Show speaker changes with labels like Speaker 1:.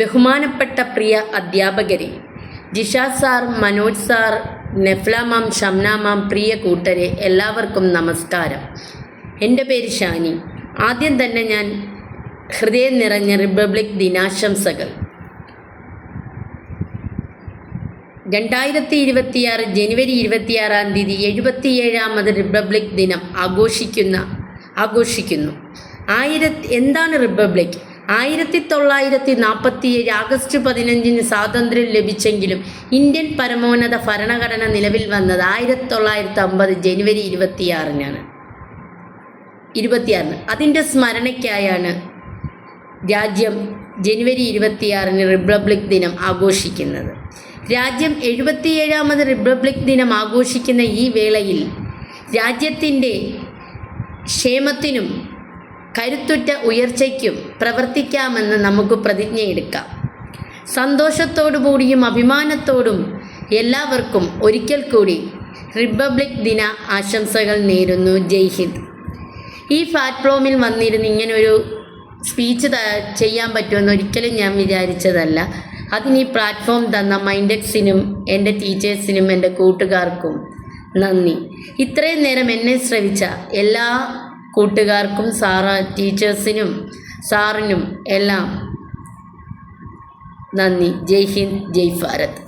Speaker 1: ബഹുമാനപ്പെട്ട പ്രിയ അധ്യാപകരെ, Jisha sir, Manoj sir, നെഫ്ല മാം, ഷംന മാം, പ്രിയ കൂട്ടരെ, എല്ലാവർക്കും നമസ്കാരം. എൻ്റെ പേര് ഷാനി. ആദ്യം തന്നെ ഞാൻ ഹൃദയം നിറഞ്ഞ റിപ്പബ്ലിക് ദിനാശംസകൾ. 2026 ജനുവരി 26 77ാമത് റിപ്പബ്ലിക് ദിനം ആഘോഷിക്കുന്നു. എന്താണ് റിപ്പബ്ലിക്? 1947 ആഗസ്റ്റ് 15 സ്വാതന്ത്ര്യം ലഭിച്ചെങ്കിലും ഇന്ത്യൻ പരമോന്നത ഭരണഘടന നിലവിൽ വന്നത് 1950 ജനുവരി 26 അതിൻ്റെ സ്മരണയ്ക്കായാണ് രാജ്യം ജനുവരി 26 റിപ്പബ്ലിക് ദിനം ആഘോഷിക്കുന്നത്. രാജ്യം 77ാമത് റിപ്പബ്ലിക് ദിനം ആഘോഷിക്കുന്ന ഈ വേളയിൽ രാജ്യത്തിൻ്റെ ക്ഷേമത്തിനും കരുത്തുറ്റ ഉയർച്ചയ്ക്കും പ്രവർത്തിക്കാമെന്ന് നമുക്ക് പ്രതിജ്ഞയെടുക്കാം. സന്തോഷത്തോടുകൂടിയും അഭിമാനത്തോടും എല്ലാവർക്കും ഒരിക്കൽ കൂടി റിപ്പബ്ലിക് ദിന ആശംസകൾ നേരുന്നു. ജയ് ഹിന്ദ്. ഈ പ്ലാറ്റ്ഫോമിൽ വന്നിരുന്ന് ഇങ്ങനൊരു സ്പീച്ച് ചെയ്യാൻ പറ്റുമെന്ന് ഒരിക്കലും ഞാൻ വിചാരിച്ചതല്ല. അതിന് ഈ പ്ലാറ്റ്ഫോം തന്ന മൈൻഡെക്സിനും എൻ്റെ ടീച്ചേഴ്സിനും എൻ്റെ കൂട്ടുകാർക്കും നന്ദി. ഇത്രയും നേരം എന്നെ ശ്രവിച്ച എല്ലാ കൂട്ടുകാർക്കും ടീച്ചേഴ്സിനും സാറിനും എല്ലാം നന്ദി. ജയ് ഹിന്ദ്, ജയ് ഭാരത്.